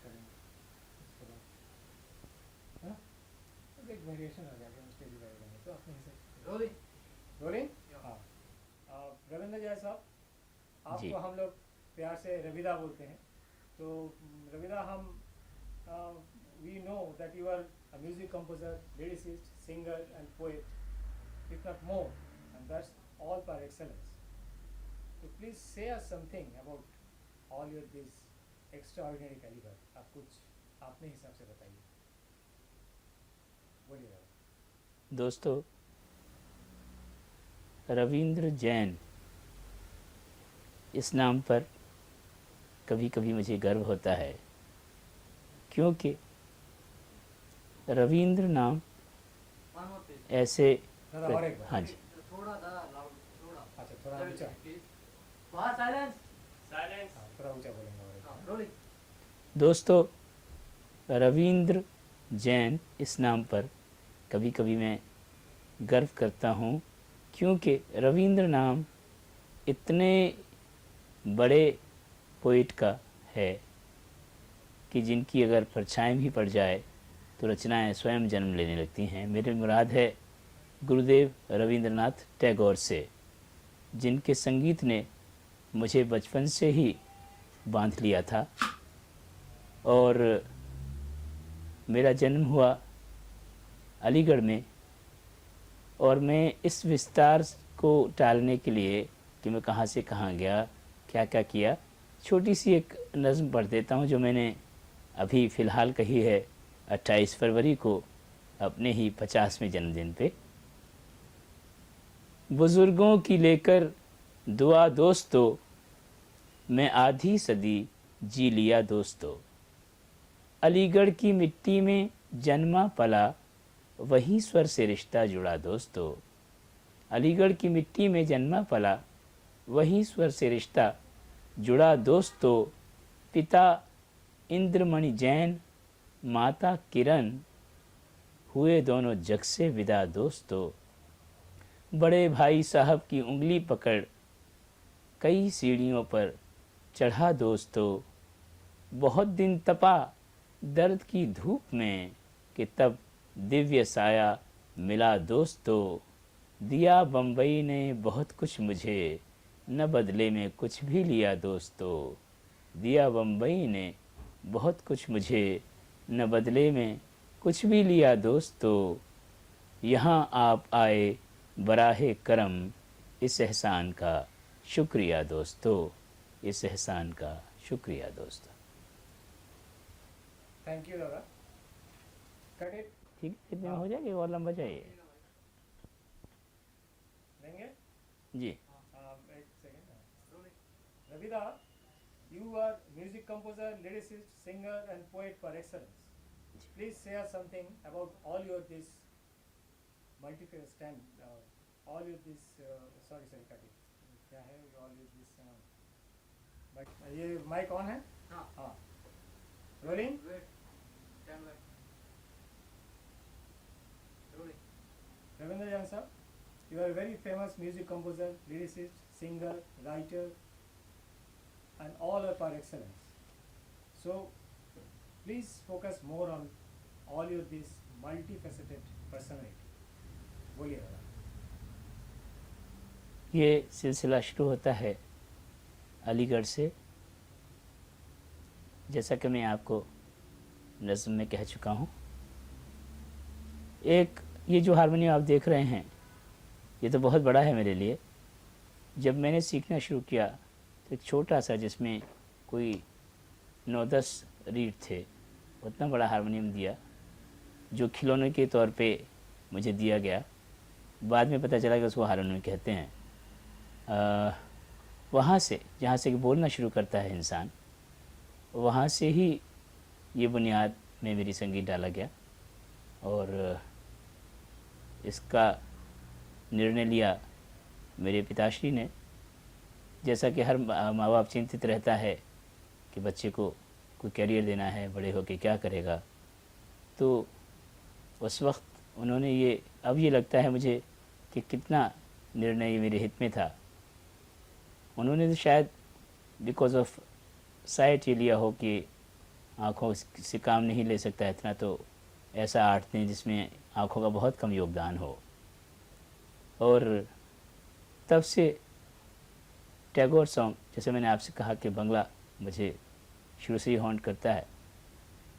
करेंगे उसके बाद, हाँ तो एक वेरिएशन आ जाएगा, स्टेज रहेंगे तो अपने हिसाब से रोलिंग। हाँ रविंद्र जय साहब, जी। आपको हम लोग प्यार से रविदा बोलते हैं। तो रविदा, हम we know that you are a music composer, lyricist, singer and poet, if not more, and that's all for excellence. तो please say us something about all your this extraordinary calibre. आप कुछ अपने हिसाब से बताइए, बोलिए रविदा। दोस्तों, रविंद्र जैन इस नाम पर कभी कभी मुझे गर्व होता है, क्योंकि रविंद्र नाम ऐसे दादा और एक बार, हाँ जी। अच्छा थोड़ा ऊंचा, हाँ थोड़ा ऊंचा बोलेंगे और एक बार। दोस्तों, रविंद्र जैन इस नाम पर कभी कभी मैं गर्व करता हूँ, क्योंकि रविंद्र नाम इतने बड़े पोइट का है कि जिनकी अगर परछाई भी पड़ जाए तो रचनाएं स्वयं जन्म लेने लगती हैं। मेरी मुराद है गुरुदेव रविंद्रनाथ टैगोर से, जिनके संगीत ने मुझे बचपन से ही बांध लिया था। और मेरा जन्म हुआ अलीगढ़ में, और मैं इस विस्तार को टालने के लिए कि मैं कहाँ से कहाँ गया, क्या क्या किया, छोटी सी एक नज़्म पढ़ देता हूँ जो मैंने अभी फ़िलहाल कही है 28 फरवरी को, अपने ही 50वें जन्मदिन पे। बुज़ुर्गों की लेकर दुआ दोस्तों, मैं आधी सदी जी लिया दोस्तों। अलीगढ़ की मिट्टी में जन्मा पला, वहीं स्वर से रिश्ता जुड़ा दोस्तों। अलीगढ़ की मिट्टी में जन्मा पला, वहीं स्वर से रिश्ता जुड़ा दोस्तों। पिता इंद्रमणि जैन, माता किरण, हुए दोनों जग से विदा दोस्तों। बड़े भाई साहब की उंगली पकड़ कई सीढ़ियों पर चढ़ा दोस्तों। बहुत दिन तपा दर्द की धूप में, कि तब दिव्य साया मिला दोस्तों। दिया बम्बई ने बहुत कुछ मुझे, न बदले में कुछ भी लिया दोस्तों। दिया बम्बई ने बहुत कुछ मुझे, न बदले में कुछ भी लिया दोस्तों। यहाँ आप आए बराहे करम, इस एहसान का शुक्रिया दोस्तों। इस एहसान का शुक्रिया दोस्तों। थैंक यू दादा, कट इट। ठीक है, इतने में हाँ हो जाएगी, और लंबा चाहिए? देंगे। जी। एक second. Ravida, you are music composer, lyricist, singer and poet par excellence. Please share something about all your this multi-stand, all your this sorry cut it, क्या है all your this ये माइक ऑन है? हाँ रोलिंग। रविंद्र जैन साहब, you are a very famous music composer, lyricist, singer, writer and all are par excellence. So please focus more on all your this multifaceted personality. बोलिए दादा। ये सिलसिला शुरू होता है अलीगढ़ से। जैसा कि मैं आपको नज़्म में कह चुका हूँ, एक ये जो हारमोनियम आप देख रहे हैं, ये तो बहुत बड़ा है मेरे लिए। जब मैंने सीखना शुरू किया तो एक छोटा सा, जिसमें कोई 9-10 रीड थे, उतना बड़ा हारमोनियम दिया, जो खिलौने के तौर पे मुझे दिया गया। बाद में पता चला कि उसको हारमोनियम कहते हैं। वहाँ से, जहाँ से बोलना शुरू करता है इंसान, वहाँ से ही ये बुनियाद में मेरी संगीत डाला गया। और इसका निर्णय लिया मेरे पिताश्री ने। जैसा कि हर माँ बाप चिंतित रहता है कि बच्चे को कोई करियर देना है, बड़े होके क्या करेगा, तो उस वक्त उन्होंने ये, अब ये लगता है मुझे कि कितना निर्णय ये मेरे हित में था। उन्होंने तो शायद बिकॉज ऑफ साइट ये लिया हो कि आँखों से काम नहीं ले सकता इतना, तो ऐसा आर्ट दें जिसमें आँखों का बहुत कम योगदान हो। और तब से टैगोर सॉन्ग, जैसे मैंने आपसे कहा कि बंगला मुझे शुरू से ही हॉन्ट करता है,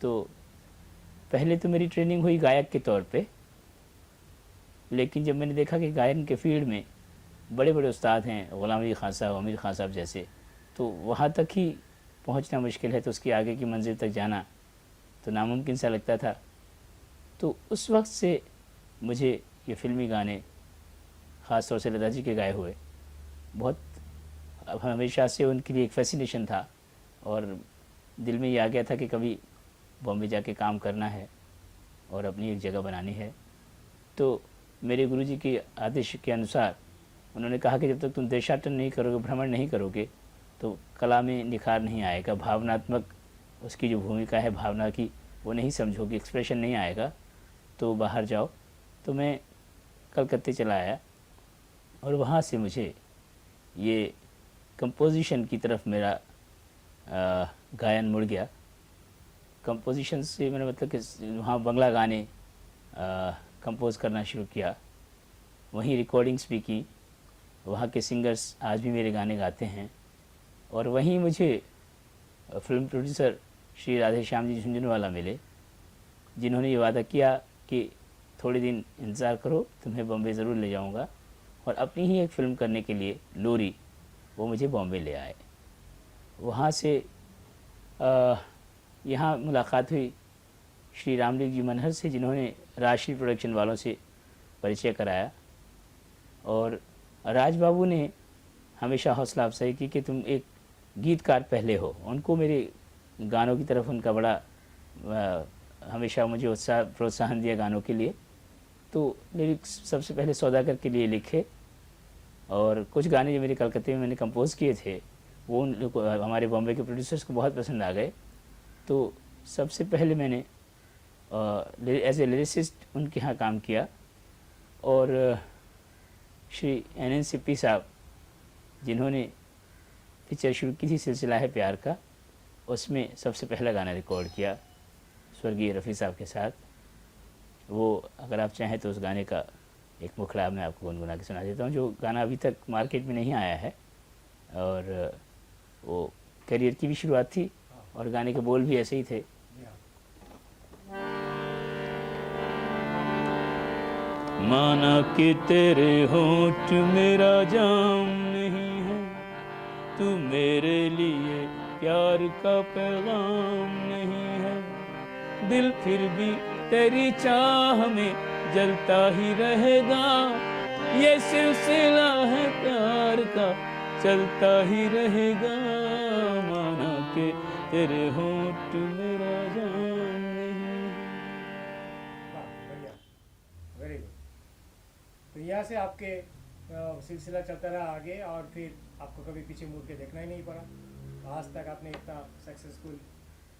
तो पहले तो मेरी ट्रेनिंग हुई गायक के तौर पे, लेकिन जब मैंने देखा कि गायन के फील्ड में बड़े बड़े उस्ताद हैं, ग़ुलाम अली ख़ान साहब, आमिर ख़ान साहब जैसे, तो वहाँ तक ही पहुँचना मुश्किल है, तो उसकी आगे की मंजिल तक जाना तो नामुमकिन सा लगता था। तो उस वक्त से मुझे ये फ़िल्मी गाने, ख़ास तौर से लता जी के गाए हुए, बहुत हमेशा से उनके लिए एक फैसिनेशन था, और दिल में ये आ गया था कि कभी बॉम्बे जाके काम करना है और अपनी एक जगह बनानी है। तो मेरे गुरुजी के आदेश के अनुसार उन्होंने कहा कि जब तक तुम देशाटन नहीं करोगे, भ्रमण नहीं करोगे, तो कला में निखार नहीं आएगा, भावनात्मक उसकी जो भूमिका है भावना की, वो नहीं समझोगे, एक्सप्रेशन नहीं आएगा, तो बाहर जाओ। तो मैं कलकत्ते चला आया, और वहाँ से मुझे ये कंपोजिशन की तरफ मेरा गायन मुड़ गया। कंपोजिशन से मैंने मतलब कि वहाँ बंगला गाने कंपोज़ करना शुरू किया, वहीं रिकॉर्डिंग्स भी की, वहाँ के सिंगर्स आज भी मेरे गाने गाते हैं। और वहीं मुझे फिल्म प्रोड्यूसर श्री राधे श्याम जी झुंझुनवाला मिले, जिन्होंने ये वादा किया कि थोड़े दिन इंतज़ार करो, तुम्हें बॉम्बे ज़रूर ले जाऊँगा। और अपनी ही एक फ़िल्म करने के लिए, लोरी, वो मुझे बॉम्बे ले आए। वहाँ से यहाँ मुलाकात हुई श्री रामलिंग जी मनहर से, जिन्होंने राशि प्रोडक्शन वालों से परिचय कराया। और राज बाबू ने हमेशा हौसला अफजाई की कि तुम एक गीतकार पहले हो। उनको मेरे गानों की तरफ उनका बड़ा हमेशा मुझे प्रोत्साहन दिया गानों के लिए। तो लिरिक्स सबसे पहले सौदागर के लिए लिखे, और कुछ गाने जो मेरे कलकत्ते में मैंने कंपोज़ किए थे, वो उन लोग हमारे बॉम्बे के प्रोड्यूसर्स को बहुत पसंद आ गए। तो सबसे पहले मैंने एज ए लिरिसिस्ट उनके यहाँ काम किया। और श्री NN सिप्पी साहब, जिन्होंने पिक्चर शुरू की थी सिलसिला है प्यार का, उसमें सबसे पहला गाना रिकॉर्ड किया स्वर्गीय रफ़ी साहब के साथ। वो अगर आप चाहें तो उस गाने का एक मुखड़ा मैं आपको गुनगुना के सुना देता हूँ, जो गाना अभी तक मार्केट में नहीं आया है, और वो करियर की भी शुरुआत थी, और गाने के बोल भी ऐसे ही थे। माना कि तेरे होंठ मेरा जाम नहीं है, तू मेरे लिए प्यार का पैगाम नहीं है, दिल फिर भी तेरी चाह में जलता ही रहेगा, ये सिलसिला है प्यार का चलता ही रहेगा। माना कि तेरे होंठ मेरा जाम नहीं है। बढ़िया, वेरी गुड। तो यहाँ से आपके सिलसिला चलता रहा आगे, और फिर आपको कभी पीछे मुड़ के देखना ही नहीं पड़ा। आज तक आपने इतना सक्सेसफुल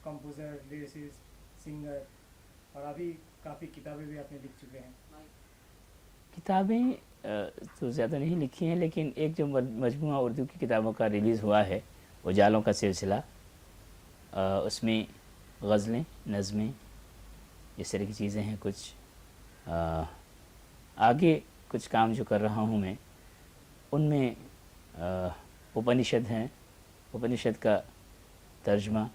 कंपोज़र, लिरिसिस्ट, सिंगर, और अभी काफ़ी किताबें भी आपने लिख चुके हैं। किताबें तो ज़्यादा नहीं लिखी हैं, लेकिन एक जो मजमूआ उर्दू की किताबों का रिलीज़ हुआ है, उजालों का सिलसिला, उसमें गज़लें, नज़में, इस तरह की चीज़ें हैं कुछ। आगे कुछ काम जो कर रहा हूँ मैं, उनमें उपनिषद हैं, उपनिषद का तर्जमा,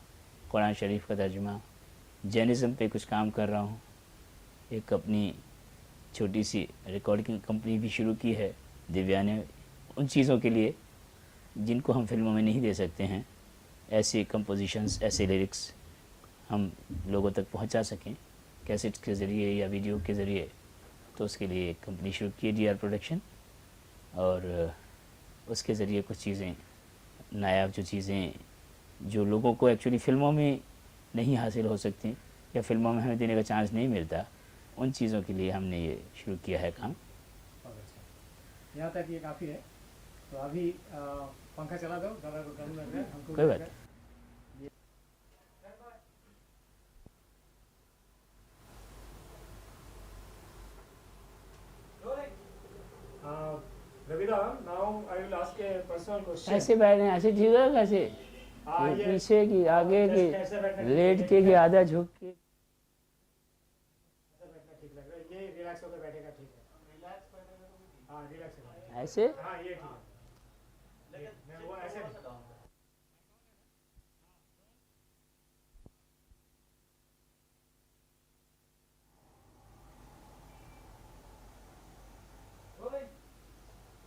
कुरान शरीफ का तर्जमा, जैनिज़्म पे कुछ काम कर रहा हूँ। एक अपनी छोटी सी रिकॉर्डिंग कंपनी भी शुरू की है दिव्या ने, उन चीज़ों के लिए जिनको हम फिल्मों में नहीं दे सकते हैं, ऐसे कंपोजिशंस, ऐसे लिरिक्स हम लोगों तक पहुंचा सकें कैसेट के ज़रिए या वीडियो के ज़रिए। तो उसके लिए एक कंपनी शुरू की है DR प्रोडक्शन, और उसके ज़रिए कुछ चीज़ें, नायाब जो चीज़ें जो लोगों को एक्चुअली फ़िल्मों में नहीं हासिल हो सकती या फिल्मों में हमें देने का चांस नहीं मिलता, उन चीज़ों के लिए हमने ये शुरू किया है काम। बहुत अच्छा, यहाँ तक ये काफ़ी है। तो अभी पंखा चला दो, दादा को गर्म लग रहा है, हमको कोई बात नहीं। Ravida, now I will ask a personal question. ऐसे बैठ रहे हैं, ऐसे ठीक है कैसे? हाँ, कि ये पीछे की आगे just की ऐसे बैठना लेट ठीक के है। कि आधा झुक के। ऐसे बैठना ठीक लग रहा है, ये रिलैक्स होकर बैठेगा ठीक है। रिलैक्स बैठेगा तो हाँ रिलैक्स होगा। ऐसे हाँ ये ठीक है। मैं वो ऐसे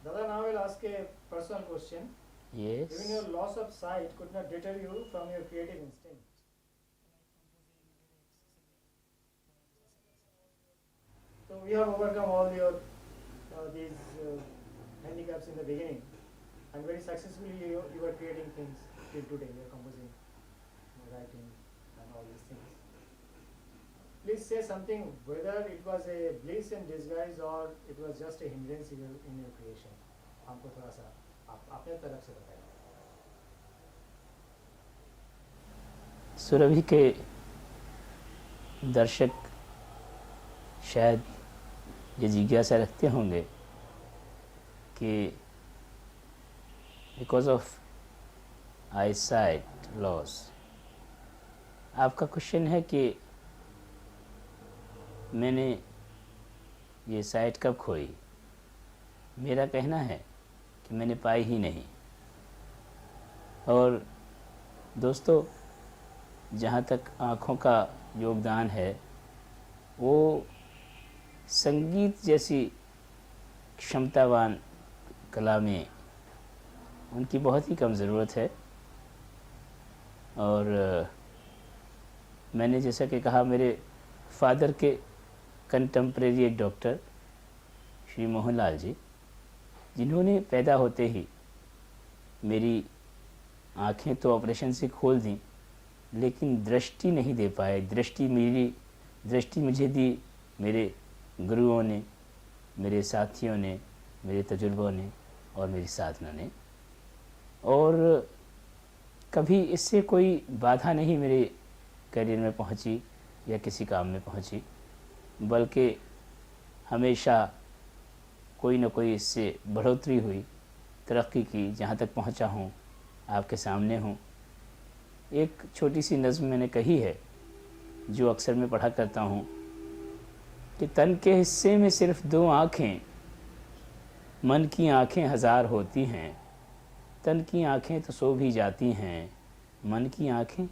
Dada, now I will ask a personal question. Even yes your loss of sight could not deter you from your creative instinct. So we have overcome all your these handicaps in the beginning, and very successfully you were creating things till today. You are composing, writing, and all these things. Please say something whether it was a bliss in disguise or it was just a hindrance in your creation. हमको थोड़ा सा अपने तरफ से बताइए. सुरभि के दर्शक शायद ये जिज्ञासा रखते होंगे कि because of I site loss, आपका क्वेश्चन है कि मैंने ये साइट कब खोई। मेरा कहना है कि मैंने पाई ही नहीं। और दोस्तों, जहाँ तक आँखों का योगदान है, वो संगीत जैसी क्षमतावान कला में उनकी बहुत ही कम ज़रूरत है। और मैंने जैसा कि कहा, मेरे फादर के कंटेम्प्रेरी एक डॉक्टर श्री मोहनलाल जी, जिन्होंने पैदा होते ही मेरी आँखें तो ऑपरेशन से खोल दी, लेकिन दृष्टि नहीं दे पाए। दृष्टि मुझे दी मेरे गुरुओं ने, मेरे साथियों ने, मेरे तजुर्बों ने और मेरी साधना ने। और कभी इससे कोई बाधा नहीं मेरे करियर में पहुंची या किसी काम में पहुंची, बल्कि हमेशा कोई न कोई इससे बढ़ोतरी हुई, तरक्की की, जहाँ तक पहुँचा हूँ आपके सामने हूँ। एक छोटी सी नज़्म मैंने कही है जो अक्सर मैं पढ़ा करता हूँ कि तन के हिस्से में सिर्फ 2 आँखें, मन की आँखें हज़ार होती हैं। तन की आँखें तो सो भी जाती हैं, मन की आँखें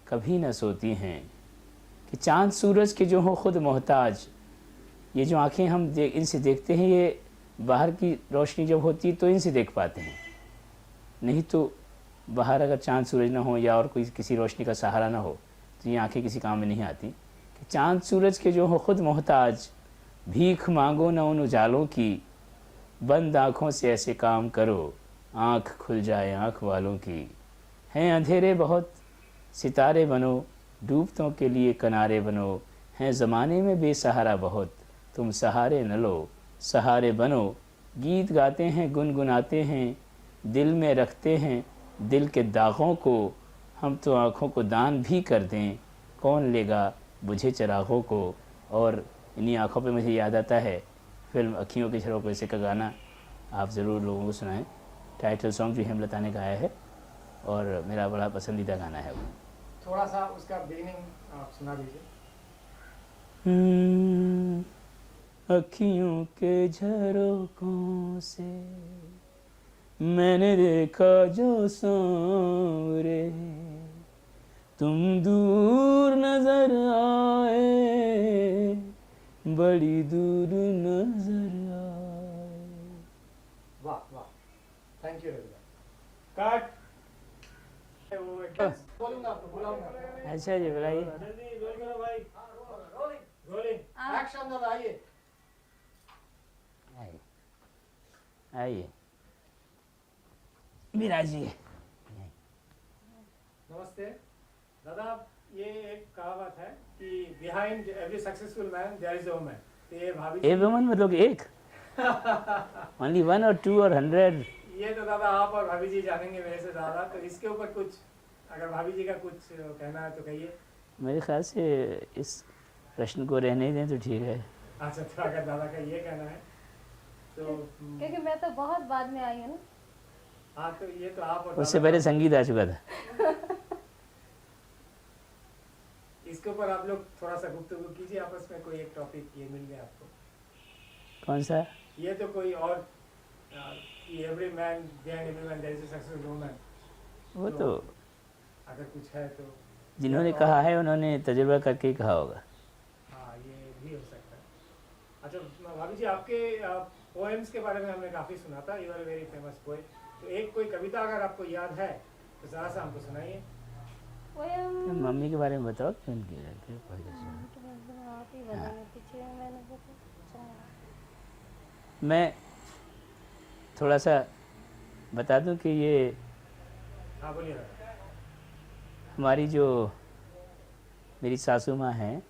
कभी न सोती हैं। कि चाँद सूरज के जो हों खुद मोहताज, ये जो आँखें हम इनसे देखते हैं, ये बाहर की रोशनी जब होती है तो इनसे देख पाते हैं, नहीं तो बाहर अगर चाँद सूरज ना हो या और कोई किसी रोशनी का सहारा ना हो तो ये आंखें किसी काम में नहीं आती। कि चाँद सूरज के जो हो खुद मोहताज, भीख मांगो न उन उजालों की, बंद आँखों से ऐसे काम करो आँख खुल जाए आँख वालों की। हैं अंधेरे बहुत सितारे बनो, डूबतों के लिए किनारे बनो। हैं ज़माने में बेसहारा बहुत, तुम सहारे न लो सहारे बनो। गीत गाते हैं गुनगुनाते हैं, दिल में रखते हैं दिल के दागों को। हम तो आँखों को दान भी कर दें, कौन लेगा बुझे चरागों को। और इन्हीं आँखों पे मुझे याद आता है फिल्म अखियों के झरोखे से का गाना, आप ज़रूर लोगों को सुनाएं। टाइटल सॉन्ग भी हेमलता ने गाया है और मेरा बड़ा पसंदीदा गाना है वो। थोड़ा सा उसका बिगिनिंग आप सुना दीजिए। अखियों के झरोकों से मैंने देखा जो सांवरे, तुम दूर नजर आए, बड़ी दूर नजर आए। वाह वाह, थैंक यू रविदा। कट। वो बोलूंगा आपको, बुलाऊंगा। अच्छा जी, बुलाइए। जल्दी रोल करो भाई। Rolling action. दादा आइए। आइए विराजिए। नमस्ते दादा, ये एक कहावत है कि behind every successful man there is a woman. तो ये भाभी ए वुमन मतलब एक ओनली 1 और 2 और 100? ये तो दादा आप और भाभी जी जानेंगे मेरे से ज़्यादा, तो इसके ऊपर कुछ अगर भाभी जी का कुछ कहना है तो कहिए। मेरे ख्याल से इस प्रश्न को रहने ही दें तो ठीक है। अच्छा, तो अगर दादा का ये कहना है तो क्योंकि मैं तो बहुत बाद में आई हूँ ना। हाँ तो ये तो आप और उससे दादा पहले का- संगीत आ चुका था। इसके ऊपर आप लोग थोड़ा सा गुफ्तगू कीजिए आपस में, कोई एक टॉपिक ये मिल गया आपको। कौन सा? ये तो कोई और every man behind every man there is a successful woman, वो तो अगर कुछ है तो जिन्होंने या तो कहा और- है उन्होंने तजुर्बा करके ही कहा होगा। हाँ ये भी हो सकता है। अच्छा भाभी जी, आपके पोएम्स के बारे में हमने काफ़ी सुना था, you are very famous poet. तो एक कोई कविता अगर आपको याद है तो ज़रा सा हमको सुनाइए। पोयम मम्मी के बारे में बताओ क्यों उनकी पहले से। आप ही बताइए, पीछे मैंने अच्छा मैं थोड़ा सा बता दूं कि ये हाँ बोलिए। हमारी जो मेरी सासू माँ हैं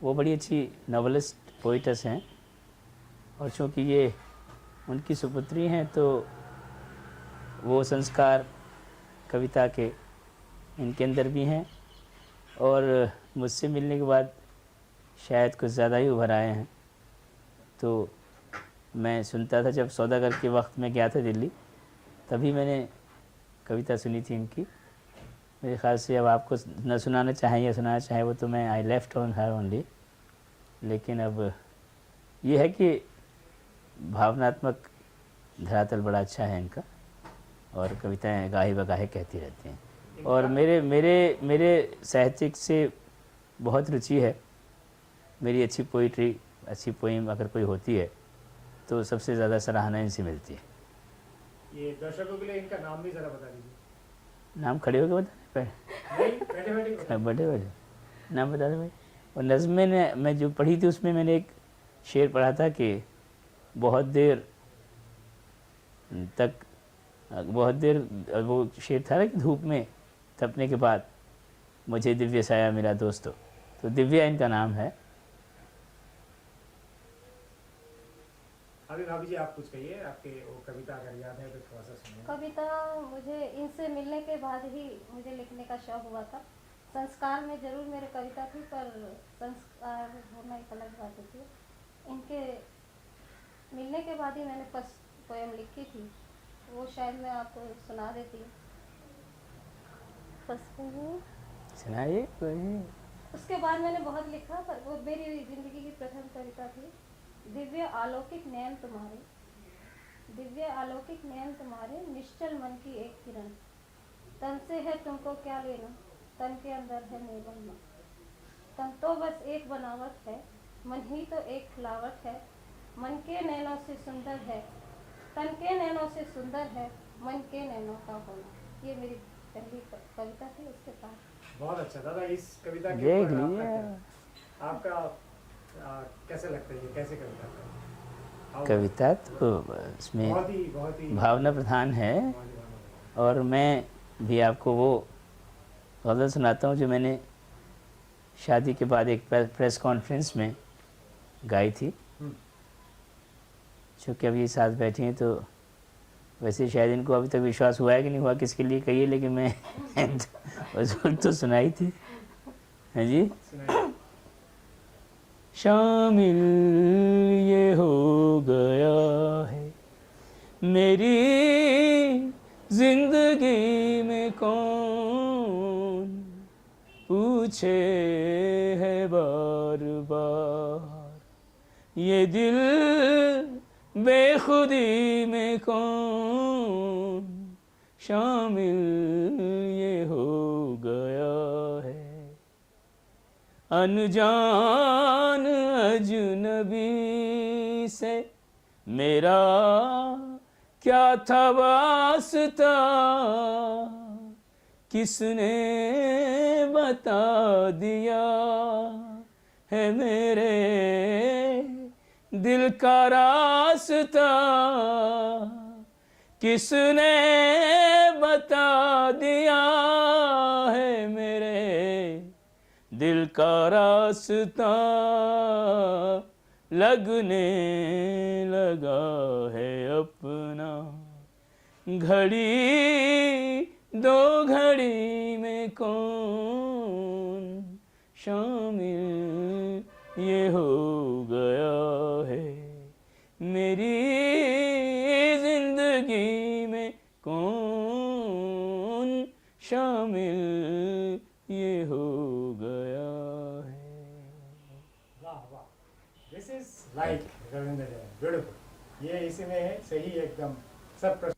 वो बड़ी अच्छी नॉवलिस्ट पोइटस हैं, और चूँकि ये उनकी सुपुत्री हैं तो वो संस्कार कविता के इनके अंदर भी हैं, और मुझसे मिलने के बाद शायद कुछ ज़्यादा ही उभर आए हैं। तो मैं सुनता था, जब सौदागर के वक्त में गया था दिल्ली, तभी मैंने कविता सुनी थी इनकी। मेरे ख्याल से अब आपको न सुनाना चाहें या सुनाना चाहें वो तो मैं I left on her only, लेकिन अब ये है कि भावनात्मक धरातल बड़ा अच्छा है इनका, और कविताएं गाहे बगाहे कहती रहती हैं। और मेरे मेरे मेरे साहित्यिक से बहुत रुचि है। मेरी अच्छी पोइट्री, अच्छी पोइम अगर कोई होती है तो सबसे ज़्यादा सराहना इनसे मिलती है। ये दर्शकों के लिए इनका नाम भी ज़रा बता दीजिए। नाम खड़े होकर बता नहीं बैठे बैठे बताइए। बड़े बड़े नाम बता दे भाई। और नज़्में ने मैं जो पढ़ी थी उसमें मैंने एक शेर पढ़ा था कि बहुत देर वो शेर था ना कि धूप में तपने के बाद मुझे दिव्य साया मिला दोस्तों। तो दिव्या इनका नाम है। अभी भाभी जी आप कुछ कहिए, आपके वो कविता अगर याद है तो थोड़ा सा सुनिए। कविता मुझे इनसे मिलने के बाद ही मुझे लिखने का शौक हुआ था। संस्कार में जरूर मेरे कविता थी, पर संस्कार होना एक अलग बात होती है। इनके मिलने के बाद ही मैंने फर्स्ट पोएम लिखी थी, वो शायद मैं आपको सुना देती हूँ। फर्स्ट पोएम, सुनाइए कोई। उसके बाद मैंने बहुत लिखा, पर वो मेरी जिंदगी की प्रथम कविता थी। दिव्य अलौकिक नयन तुम्हारे, दिव्य अलौकिक नयन तुम्हारे, निश्चल मन की एक किरण। तन से है तुमको क्या लेना, तन के अंदर है निर्बल मन। तन तो बस एक बनावट है, मन ही तो एक खिलावट है। मन के नैनों से सुंदर है, तन के नैनों से सुंदर है, मन के नैनों का होना। ये मेरी पहली कविता थी। उसके बाद बहुत अच्छा दादा, इस कविता के देख ऊपर लीजिए। आपका कैसे लगता है, ये कैसे कविता का भाव- कविता तो इसमें बहुत ही भावना प्रधान है। बहुत ही भावना। और मैं भी आपको वो गज़ल सुनाता हूँ जो मैंने शादी के बाद एक प्रेस कॉन्फ्रेंस में गाई थी। हम्म। चूँकि अभी साथ बैठी हैं तो वैसे शायद इनको अभी तक विश्वास हुआ है कि नहीं हुआ किसके लिए कही है, लेकिन मैं उस वक्त तो सुनाई थी। हाँ जी। सुनाइए। शामिल ये हो गया है मेरी जिंदगी में, कौन पूछे है बार बार, ये दिल बेखुदी में कौन शामिल ये हो गया है। अनजान अजनबी से मेरा क्या था वास्ता, किसने बता दिया है मेरे दिल का रास्ता, किसने बता दिया है मेरे दिल का रास्ता, लगने लगा है अपना घड़ी दो घड़ी में कौन शामिल ये हो गया है मेरी जिंदगी में, लाइक रविंद्र जैन, ब्यूटीफुल। ये इसी में है, सही एकदम सब प्रश्न